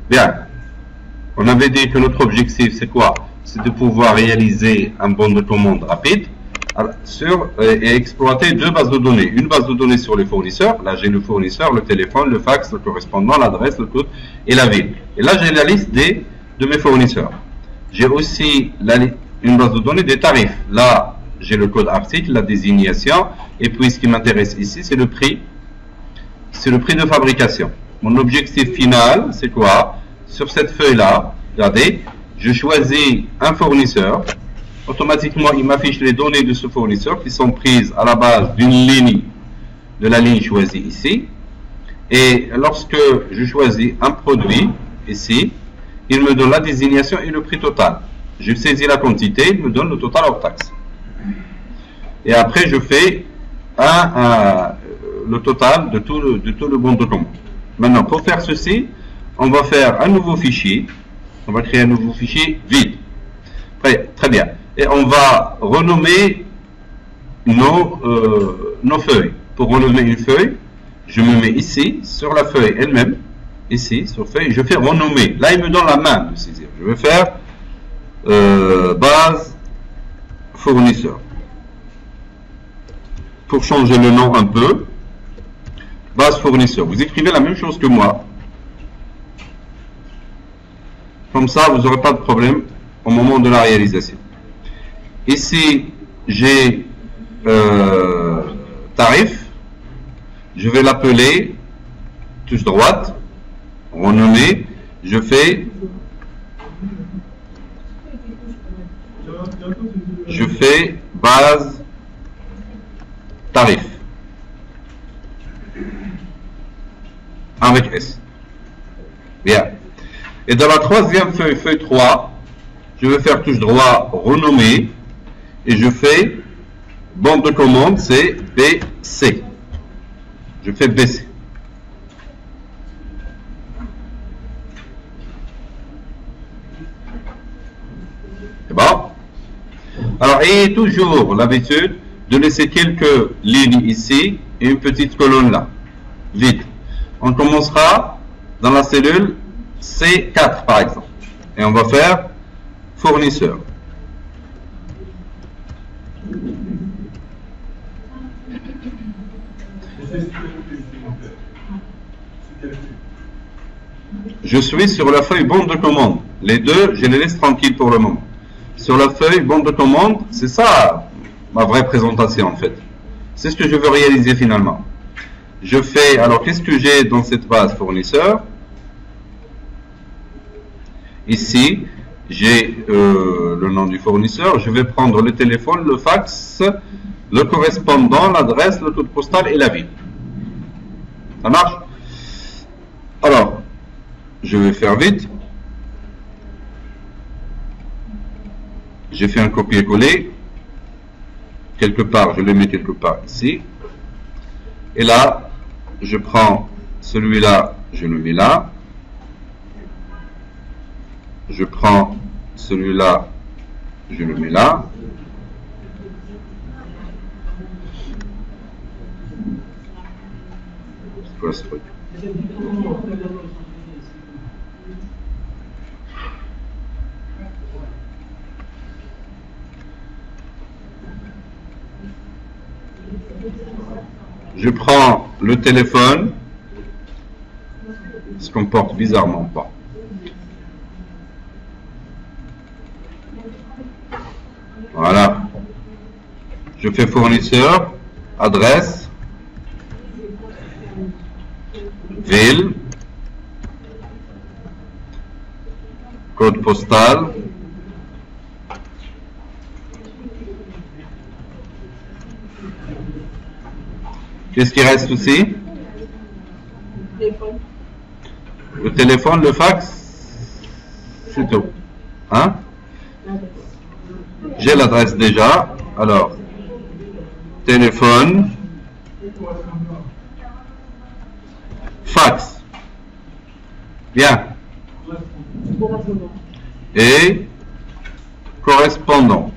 Bien. On avait dit que notre objectif, c'est quoi? C'est de pouvoir réaliser un bon de commande rapide et exploiter deux bases de données. Une base de données sur les fournisseurs. Là, j'ai le fournisseur, le téléphone, le fax, le correspondant, l'adresse, le code et la ville. Et là, j'ai la liste de mes fournisseurs. J'ai aussi une base de données des tarifs. Là, j'ai le code article, la désignation. Et puis, ce qui m'intéresse ici, c'est le prix. C'est le prix de fabrication. Mon objectif final, c'est quoi? Sur cette feuille-là, regardez, je choisis un fournisseur. Automatiquement, il m'affiche les données de ce fournisseur qui sont prises à la base d'une ligne, de la ligne choisie ici. Et lorsque je choisis un produit, ici, il me donne la désignation et le prix total. Je saisis la quantité, il me donne le total hors taxe. Et après, je fais le total de tout le bon de commande. Maintenant, pour faire ceci, on va faire un nouveau fichier. On va créer un nouveau fichier vide. Très bien. Et on va renommer nos feuilles. Pour renommer une feuille, je me mets ici, sur la feuille elle-même. Ici, sur feuille, je fais renommer. Là, il me donne la main de saisir. Je vais faire base fournisseur. Pour changer le nom un peu, base fournisseur. Vous écrivez la même chose que moi. Comme ça, vous n'aurez pas de problème au moment de la réalisation. Ici, j'ai tarif. Je vais l'appeler touche droite, renommer. Je fais base tarif avec S. Bien. Et dans la troisième feuille, feuille 3, je vais faire touche droit, renommer, et je fais bon de commande, c'est BC. Je fais BC. C'est bon? Alors, ayez toujours l'habitude de laisser quelques lignes ici et une petite colonne là, vide. On commencera dans la cellule C4 par exemple. Et on va faire fournisseur. Je suis sur la feuille bon de commande. Les deux, je les laisse tranquilles pour le moment. Sur la feuille bon de commande, c'est ça ma vraie présentation en fait. C'est ce que je veux réaliser finalement. Je fais, alors qu'est-ce que j'ai dans cette base fournisseur? Ici, j'ai le nom du fournisseur. Je vais prendre le téléphone, le fax, le correspondant, l'adresse, le code postal et la ville. Ça marche? Alors, je vais faire vite. J'ai fait un copier-coller. Quelque part, je le mets quelque part ici. Et là, je prends celui-là, je le mets là. Je prends celui-là, je le mets là. C'est quoi ce truc? Je prends le téléphone, il se comporte bizarrement pas. Voilà. Je fais fournisseur, adresse, ville, code postal, qu'est-ce qui reste aussi? Le téléphone, le fax, c'est tout. Hein? J'ai l'adresse déjà. Alors, téléphone, fax. Bien. Et correspondant.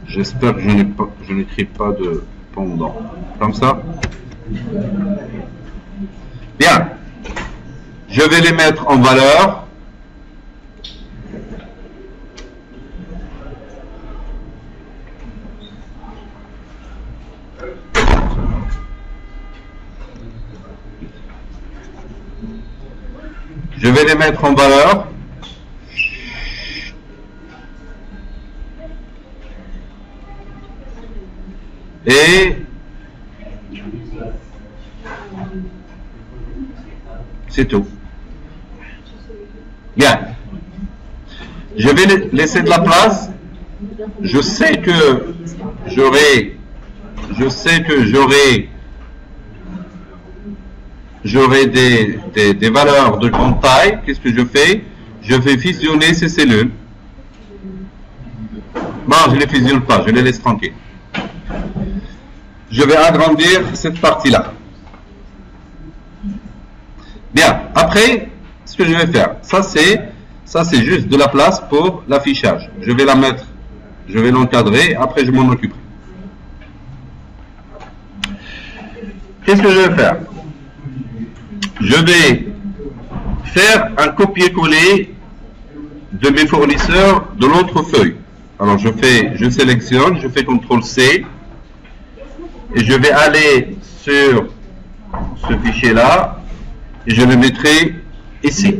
J'espère que je n'écris pas de pendant. Comme ça. Bien. Je vais les mettre en valeur. Je vais les mettre en valeur. Et c'est tout. Bien. Je vais laisser de la place. Je sais que j'aurai des valeurs de grande taille. Qu'est-ce que je fais? Je vais fusionner ces cellules. Non, je ne les fusionne pas, je les laisse tranquilles. Je vais agrandir cette partie-là. Bien, après, ce que je vais faire, ça c'est juste de la place pour l'affichage. Je vais la mettre, je vais l'encadrer, après je m'en occuperai. Qu'est-ce que je vais faire? Je vais faire un copier-coller de mes fournisseurs de l'autre feuille. Alors je sélectionne, je fais CTRL-C et je vais aller sur ce fichier-là et je le mettrai ici.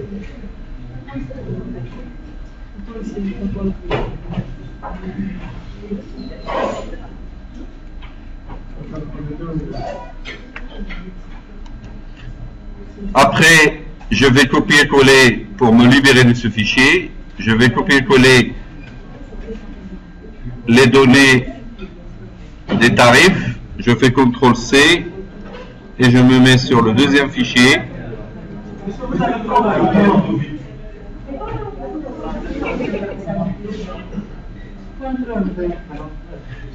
Après, je vais copier-coller pour me libérer de ce fichier. Je vais copier-coller les données des tarifs. Je fais CTRL-C et je me mets sur le deuxième fichier.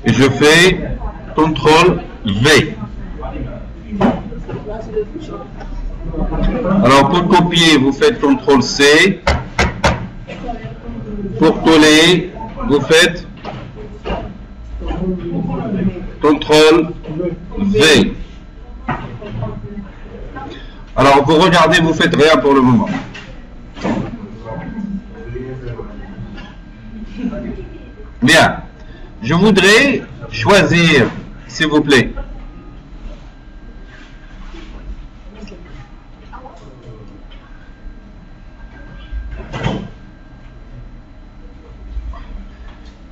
Et je fais CTRL-V. Alors pour copier, vous faites CTRL-C. Pour coller, vous faites CTRL-V. Alors vous regardez, vous faites rien pour le moment. Bien. Je voudrais choisir, s'il vous plaît,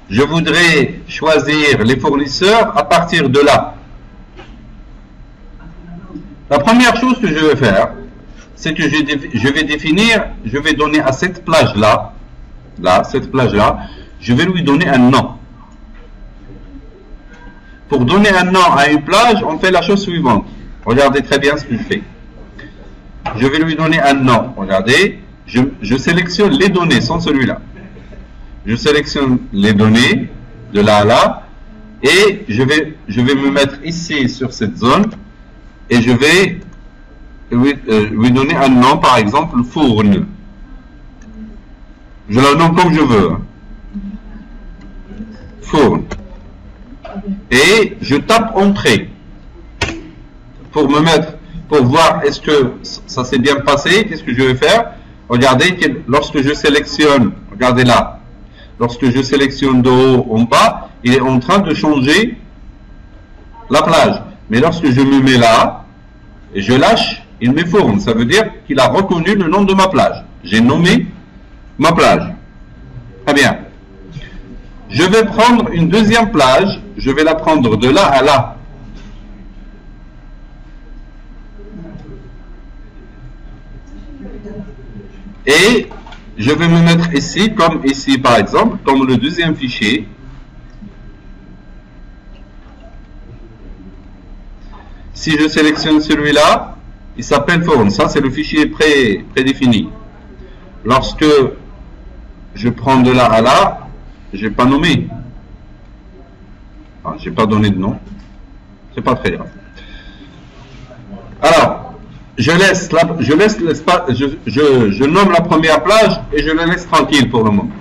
je voudrais choisir les fournisseurs à partir de là. La première chose que je vais faire, c'est que je vais définir, je vais donner à cette plage-là, cette plage-là, je vais lui donner un nom. Pour donner un nom à une plage, on fait la chose suivante. Regardez très bien ce que je fais. Je vais lui donner un nom. Regardez, je sélectionne les données sans celui-là. Je sélectionne les données de là à là et je vais me mettre ici sur cette zone et je vais lui donner un nom, par exemple fourne. Je le nomme comme je veux. Fourne. Et je tape entrée pour me mettre, pour voir est-ce que ça s'est bien passé. Qu'est-ce que je vais faire? Regardez, lorsque je sélectionne, regardez là, lorsque je sélectionne de haut en bas, il est en train de changer la plage. Mais lorsque je me mets là et je lâche, il me fourne. Ça veut dire qu'il a reconnu le nom de ma plage. J'ai nommé ma plage. Très bien. Je vais prendre une deuxième plage. Je vais la prendre de là à là. Et je vais me mettre ici, comme ici par exemple, comme le deuxième fichier. Si je sélectionne celui-là, il s'appelle fourne. Ça, c'est le fichier prédéfini. Lorsque je prends de là à là, je n'ai pas nommé. Je n'ai pas donné de nom. C'est pas très grave. Alors, je nomme la première plage et je la laisse tranquille pour le moment.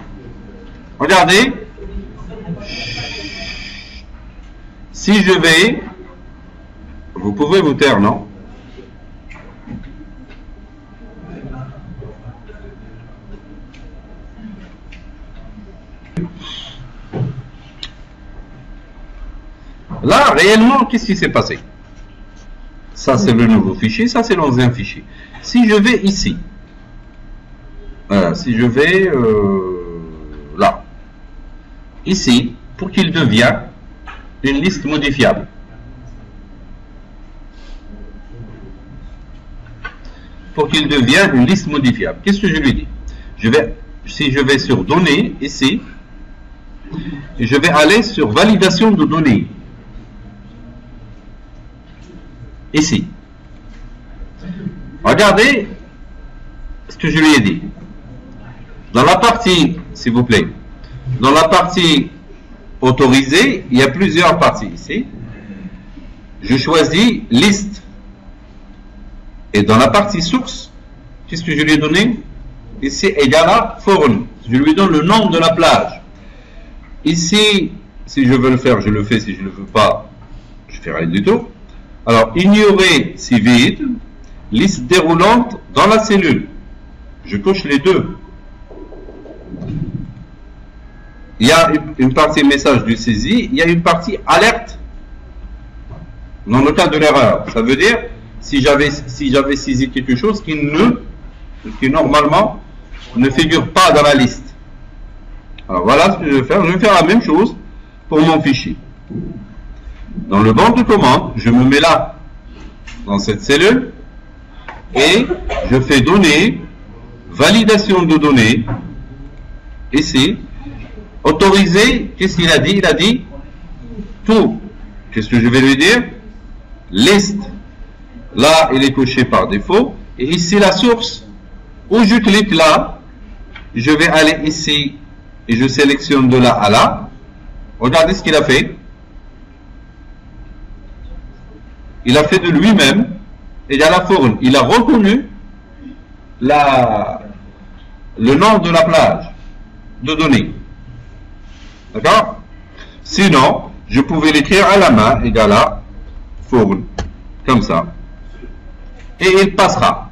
Regardez. Si je vais, vous pouvez vous taire, non? Là, réellement, qu'est-ce qui s'est passé? Ça, c'est le nouveau fichier, ça, c'est l'ancien fichier. Si je vais ici, si je vais là, ici, pour qu'il devienne une liste modifiable. Pour qu'il devienne une liste modifiable. Qu'est-ce que je lui dis? Si je vais sur données, ici, je vais aller sur validation de données. Ici. Regardez ce que je lui ai dit. Dans la partie, s'il vous plaît, dans la partie autorisée, il y a plusieurs parties ici. Je choisis liste. Et dans la partie source, qu'est-ce que je lui ai donné? Ici, égal à forum. Je lui donne le nom de la plage. Ici, si je veux le faire, je le fais. Si je ne le veux pas, je ne fais rien du tout. Alors, ignorer si vide, liste déroulante dans la cellule. Je coche les deux. Il y a une partie message du saisi, il y a une partie alerte dans le cas de l'erreur. Ça veut dire, si j'avais saisi quelque chose qui normalement ne figure pas dans la liste. Alors voilà ce que je vais faire. Je vais faire la même chose pour mon fichier. Dans le banc de commande, je me mets là, dans cette cellule, et je fais données, validation de données, ici, autoriser, qu'est-ce qu'il a dit? Il a dit tout. Qu'est-ce que je vais lui dire? Liste. Là, il est coché par défaut. Et ici, la source. Où je clique là, je vais aller ici et je sélectionne de là à là. Regardez ce qu'il a fait. Il a fait de lui-même, et à la forme, il a reconnu le nom de la plage de données. D'accord? Sinon, je pouvais l'écrire à la main, égal à forme, comme ça. Et il passera.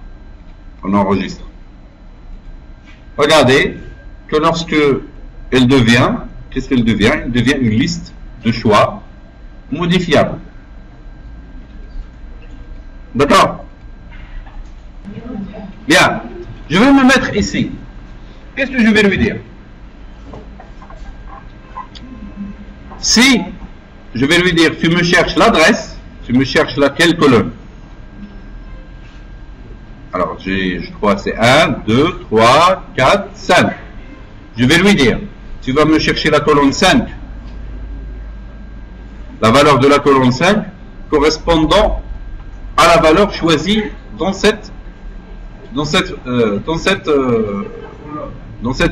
On enregistre. Regardez que lorsque elle devient, qu'est-ce qu'elle devient? Elle devient une liste de choix modifiable. D'accord? Bien. Je vais me mettre ici. Qu'est-ce que je vais lui dire? Si je vais lui dire, tu me cherches l'adresse, tu me cherches laquelle colonne? Alors, je crois que c'est 1, 2, 3, 4, 5. Je vais lui dire, tu vas me chercher la colonne 5. La valeur de la colonne 5 correspondant à la valeur choisie dans cette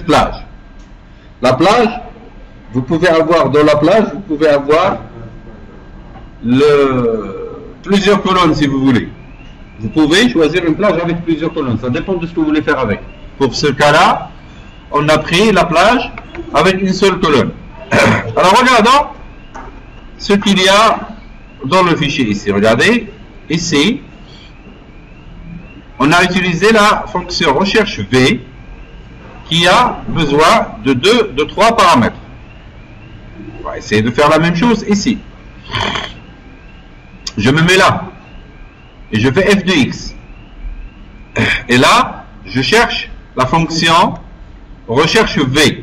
plage. La plage, vous pouvez avoir dans la plage, vous pouvez avoir plusieurs colonnes si vous voulez. Vous pouvez choisir une plage avec plusieurs colonnes. Ça dépend de ce que vous voulez faire avec. Pour ce cas-là, on a pris la plage avec une seule colonne. Alors regardons ce qu'il y a dans le fichier ici. Regardez, ici, on a utilisé la fonction recherche V qui a besoin de 3 paramètres. On va essayer de faire la même chose ici. Je me mets là et je fais f de x. Et là, je cherche la fonction recherche V.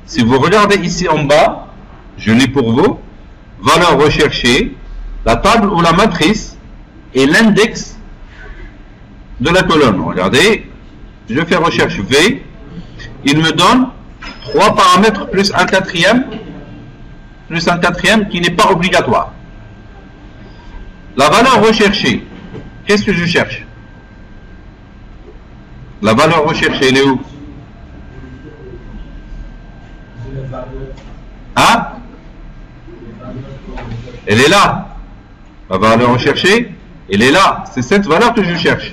Si vous regardez ici en bas, je lis pour vous, valeur recherchée, la table ou la matrice et l'index de la colonne. Regardez, je fais recherche V, il me donne 3 paramètres plus un quatrième qui n'est pas obligatoire. La valeur recherchée, qu'est-ce que je cherche? La valeur recherchée, elle est où? Hein? Elle est là. La valeur recherchée, elle est là. C'est cette valeur que je cherche.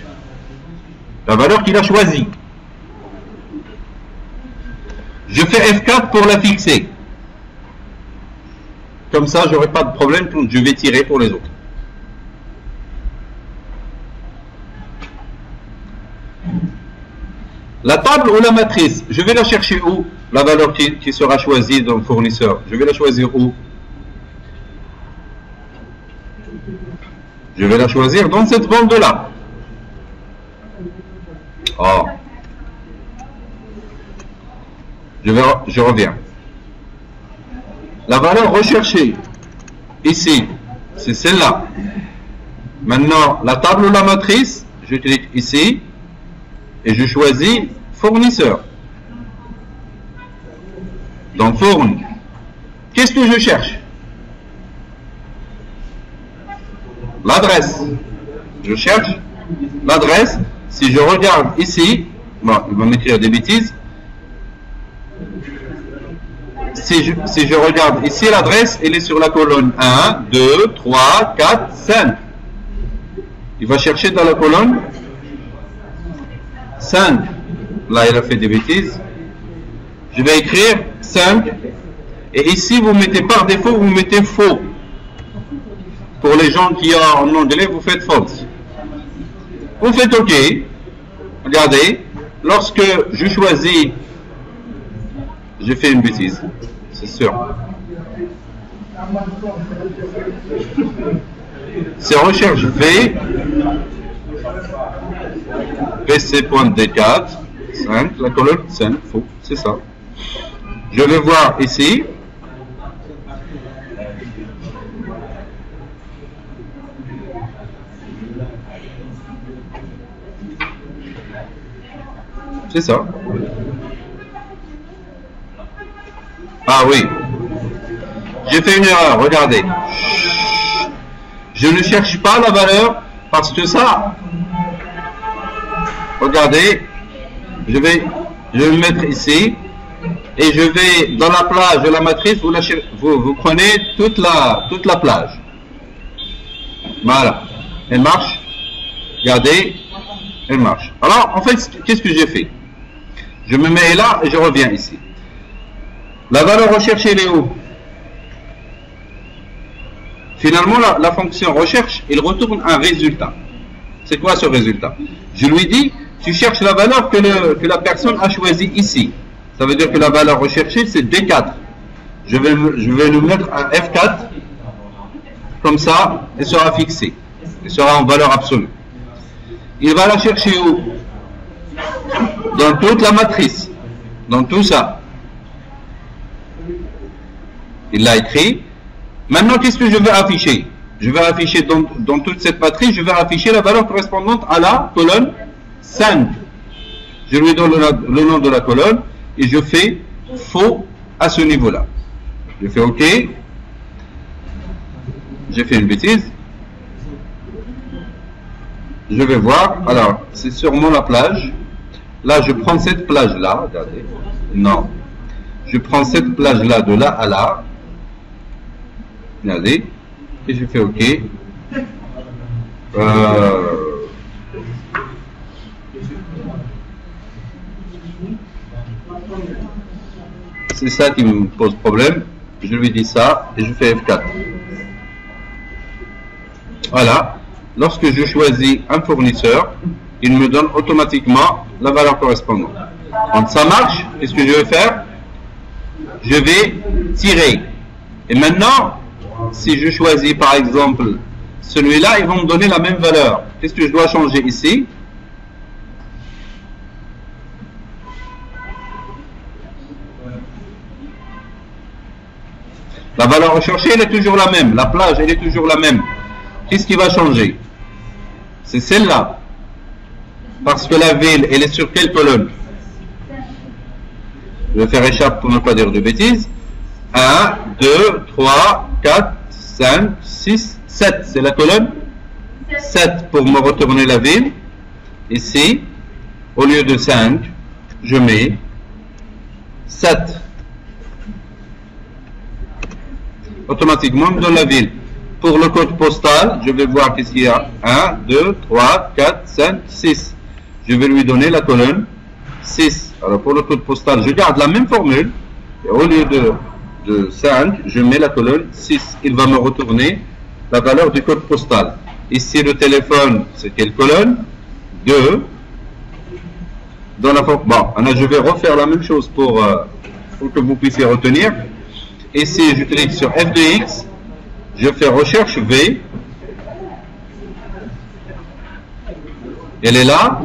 La valeur qu'il a choisie. Je fais F4 pour la fixer. Comme ça, je n'aurai pas de problème quand je vais tirer pour les autres. La table ou la matrice, je vais la chercher où? La valeur qui sera choisie dans le fournisseur. Je vais la choisir où? Je vais la choisir dans cette bande-là. Oh. Je reviens. La valeur recherchée, ici, c'est celle-là. Maintenant, la table ou la matrice, je clique ici et je choisis fournisseur. Dans fourn, qu'est-ce que je cherche? L'adresse. Je cherche l'adresse. Si je regarde ici, bon, il va m'écrire des bêtises. Si je regarde ici, l'adresse, elle est sur la colonne 1, 2, 3, 4, 5. Il va chercher dans la colonne 5. Là, il a fait des bêtises. Je vais écrire 5. Et ici, vous mettez par défaut, vous mettez faux. Pour les gens qui ont en anglais, vous faites false. Vous faites OK. Regardez. Lorsque je choisis, j'ai fait une bêtise. C'est sûr. C'est recherche V. PC.D4. 5. La colonne 5. Faux. C'est ça. Je vais voir ici. C'est ça. Ah oui. J'ai fait une erreur, regardez. Je ne cherche pas la valeur parce que ça, regardez, je vais me mettre ici et je vais dans la plage de la matrice, vous prenez toute la plage. Voilà. Elle marche. Regardez, elle marche. Alors, en fait, qu'est-ce que j'ai fait? Je me mets là et je reviens ici. La valeur recherchée, elle est où? Finalement, la fonction recherche, il retourne un résultat. C'est quoi ce résultat? Je lui dis, tu cherches la valeur que la personne a choisie ici. Ça veut dire que la valeur recherchée, c'est D4. Je vais le mettre à F4. Comme ça, elle sera fixée. Elle sera en valeur absolue. Il va la chercher où? Dans toute la matrice. Dans tout ça. Il l'a écrit. Maintenant, qu'est-ce que je vais afficher? Je vais afficher dans toute cette matrice, je vais afficher la valeur correspondante à la colonne 5. Je lui donne le nom de la colonne et je fais faux à ce niveau-là. Je fais OK. J'ai fait une bêtise. Je vais voir. Alors, c'est sûrement la plage. Là, je prends cette plage-là. Regardez. Non. Je prends cette plage-là de là à là. Regardez. Et je fais OK. C'est ça qui me pose problème. Je lui dis ça et je fais F4. Voilà. Lorsque je choisis un fournisseur, il me donne automatiquement la valeur correspondante. Quand ça marche, qu'est-ce que je vais faire? Je vais tirer. Et maintenant, si je choisis par exemple celui-là, ils vont me donner la même valeur. Qu'est-ce que je dois changer ici? La valeur recherchée, elle est toujours la même. La plage, elle est toujours la même. Qu'est-ce qui va changer? C'est celle-là. Parce que la ville, elle est sur quelle colonne? Je vais faire échappe pour ne pas dire de bêtises. 1, 2, 3, 4, 5, 6, 7. C'est la colonne 7 pour me retourner la ville. Ici, au lieu de 5, je mets 7. Automatiquement, dans la ville. Pour le code postal, je vais voir qu'est-ce qu'il y a. 1, 2, 3, 4, 5, 6. Je vais lui donner la colonne 6. Alors pour le code postal, je garde la même formule. Et au lieu de 5, je mets la colonne 6. Il va me retourner la valeur du code postal. Ici, le téléphone, c'est quelle colonne? 2. Dans la forme. Bon, alors je vais refaire la même chose pour que vous puissiez retenir. Ici, je clique sur F2X. Je fais recherche V. Elle est là.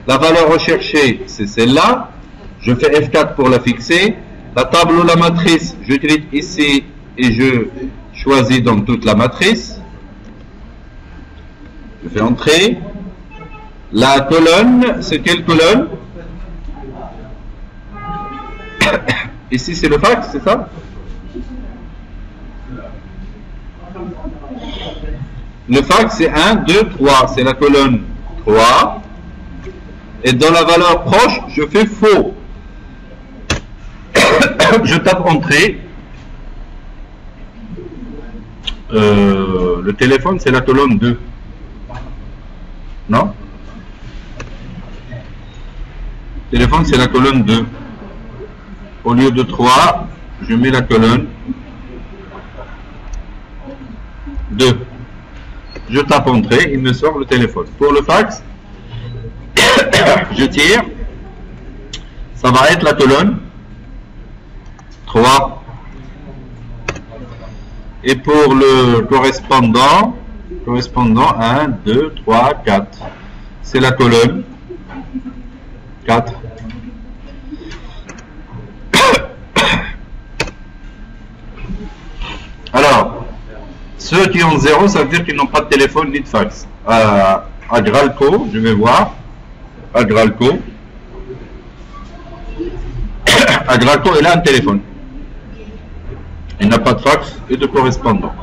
La valeur recherchée, c'est celle-là. Je fais F4 pour la fixer. La table ou la matrice, je clique ici et je choisis dans toute la matrice. Je fais entrer. La colonne, c'est quelle colonne? Ici, c'est le fax, c'est ça? Le fax, c'est 1, 2, 3. C'est la colonne 3. Et dans la valeur proche, je fais faux. Je tape entrée. Le téléphone, c'est la colonne 2. Non? Le téléphone, c'est la colonne 2. Au lieu de 3, je mets la colonne 2. Je tape entrée, il me sort le téléphone. Pour le fax, je tire. Ça va être la colonne 3. Et pour le correspondant 1, 2, 3, 4. C'est la colonne 4. Alors, ceux qui ont 0, ça veut dire qu'ils n'ont pas de téléphone ni de fax. À Gralco, je vais voir. À Gralco, il a un téléphone. Il n'a pas de fax et de correspondant.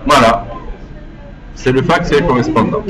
Voilà. C'est le fax et le correspondant.